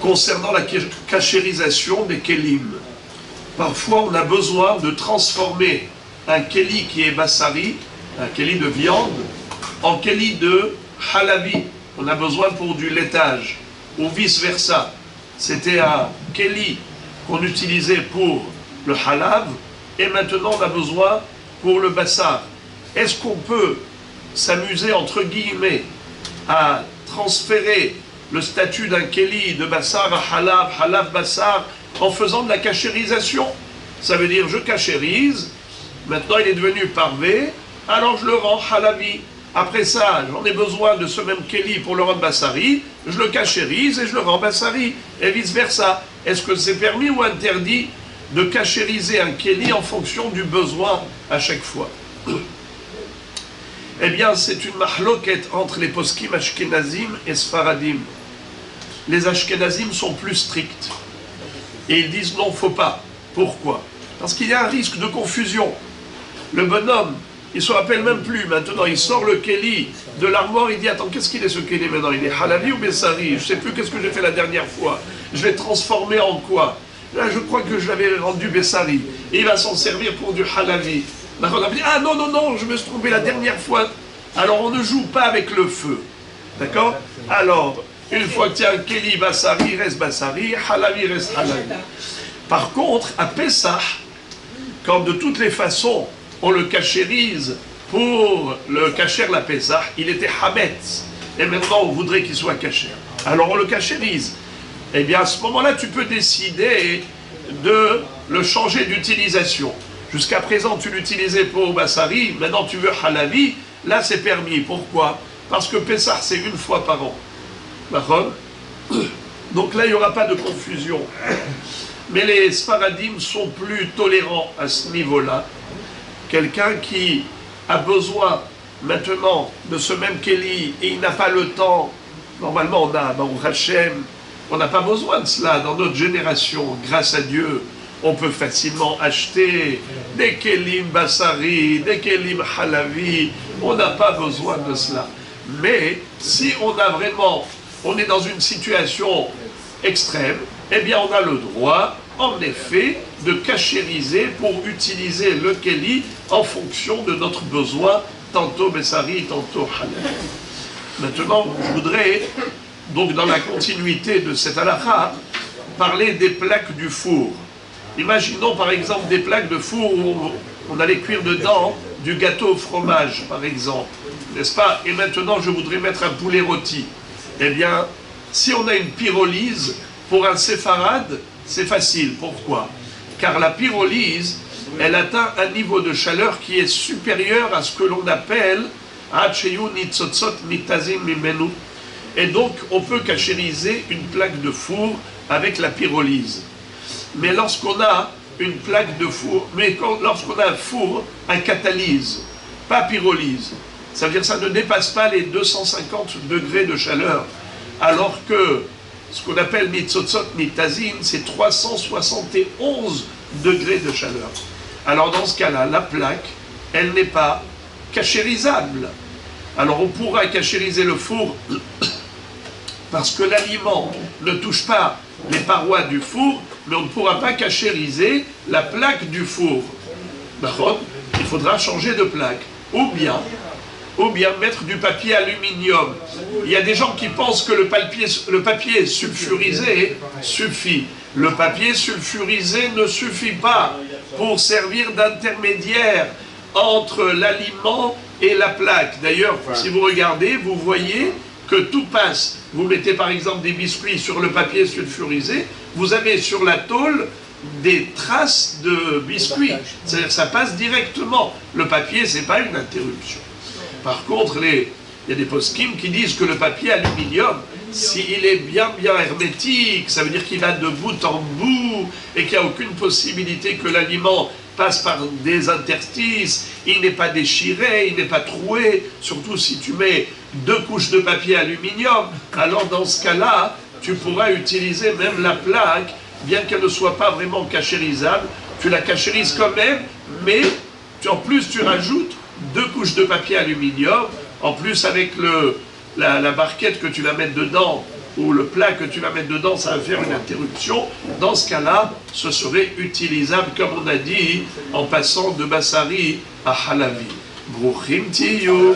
concernant la cachérisation des kélim. Parfois, on a besoin de transformer un kéli qui est bassari, un kéli de viande, en kéli de halavi. On a besoin pour du laitage, ou vice-versa. C'était un kéli qu'on utilisait pour le halav, et maintenant on a besoin pour le bassar. Est-ce qu'on peut s'amuser, entre guillemets, à transférer le statut d'un kéli de bassar à halav, halav bassar, en faisant de la cachérisation? Ça veut dire je cachérise, maintenant il est devenu parvé, alors je le rends halavi. Après ça, j'en ai besoin de ce même kéli pour le rendre bassari, je le cachérise et je le rends bassari, et vice-versa. Est-ce que c'est permis ou interdit de cachériser un kéli en fonction du besoin à chaque fois? Eh bien, c'est une mahloket entre les poskim ashkenazim et sfaradim. Les ashkenazim sont plus stricts. Et ils disent non, faut pas. Pourquoi? Parce qu'il y a un risque de confusion. Le bonhomme, il ne se rappelle même plus. Maintenant, il sort le kéli de l'armoire, il dit attends, qu'est-ce qu'il est ce kéli maintenant? Il est halavi ou bessari? Je ne sais plus qu'est-ce que j'ai fait la dernière fois. Je l'ai transformé en quoi? Là, je crois que je l'avais rendu bessari. Et il va s'en servir pour du halavi. Donc on a dit ah non, non, non, je me suis trompé la dernière fois. Alors on ne joue pas avec le feu. D'accord? Alors, une fois que tu as un kéli bassari, reste bassari, halavi reste halavi. Par contre, à Pessah, quand de toutes les façons on le cachérise pour le cacher la Pessah, il était hametz. Et maintenant on voudrait qu'il soit caché. Alors on le cachérise. Eh bien à ce moment-là, tu peux décider de le changer d'utilisation. Jusqu'à présent, tu l'utilisais pour bassari, maintenant tu veux halavi, là c'est permis. Pourquoi? Parce que Pessah c'est une fois par an. D'accord? Donc là, il n'y aura pas de confusion. Mais les Sfaradim sont plus tolérants à ce niveau-là. Quelqu'un qui a besoin maintenant de ce même kéli et il n'a pas le temps, normalement on a, Baruch Hashem, on n'a pas besoin de cela dans notre génération, grâce à Dieu. On peut facilement acheter des kélim bassari, des kélim halavi, on n'a pas besoin de cela. Mais si on a vraiment, on est dans une situation extrême, eh bien on a le droit, en effet, de cachériser pour utiliser le kéli en fonction de notre besoin, tantôt bassari, tantôt halavi. Maintenant, je voudrais, donc dans la continuité de cette halakha, parler des plaques du four. Imaginons par exemple des plaques de four où on allait cuire dedans du gâteau au fromage, par exemple, n'est-ce pas? Et maintenant, je voudrais mettre un poulet rôti. Eh bien, si on a une pyrolyse, pour un séfarade, c'est facile. Pourquoi? Car la pyrolyse, elle atteint un niveau de chaleur qui est supérieur à ce que l'on appelle et donc, on peut cachériser une plaque de four avec la pyrolyse. Mais lorsqu'on a une plaque de four, lorsqu'on a un four, un catalyse, pas pyrolyse, ça veut dire que ça ne dépasse pas les 250 degrés de chaleur, alors que ce qu'on appelle nitzotzot nitazin, c'est 371 degrés de chaleur. Alors dans ce cas-là, la plaque, elle n'est pas cachérisable. Alors on pourra cachériser le four parce que l'aliment ne touche pas les parois du four, mais on ne pourra pas cachériser la plaque du four. D'accord? Il faudra changer de plaque. Ou bien mettre du papier aluminium. Il y a des gens qui pensent que le papier sulfurisé suffit. Le papier sulfurisé ne suffit pas pour servir d'intermédiaire entre l'aliment et la plaque. D'ailleurs, si vous regardez, vous voyez que tout passe. Vous mettez par exemple des biscuits sur le papier sulfurisé, vous avez sur la tôle des traces de biscuits. C'est-à-dire que ça passe directement. Le papier, ce n'est pas une interruption. Par contre, il y a des poskim qui disent que le papier aluminium, s'il est bien hermétique, ça veut dire qu'il va de bout en bout et qu'il n'y a aucune possibilité que l'aliment passe par des interstices, il n'est pas déchiré, il n'est pas troué, surtout si tu mets 2 couches de papier aluminium, alors dans ce cas-là, tu pourras utiliser même la plaque, bien qu'elle ne soit pas vraiment cachérisable, tu la cachérises quand même, mais en plus tu rajoutes 2 couches de papier aluminium, en plus avec la barquette que tu vas mettre dedans ou le plat que tu vas mettre dedans, ça va faire une interruption, dans ce cas-là, ce serait utilisable, comme on a dit, en passant de Bassari à Halavi. Bruchim tiyu.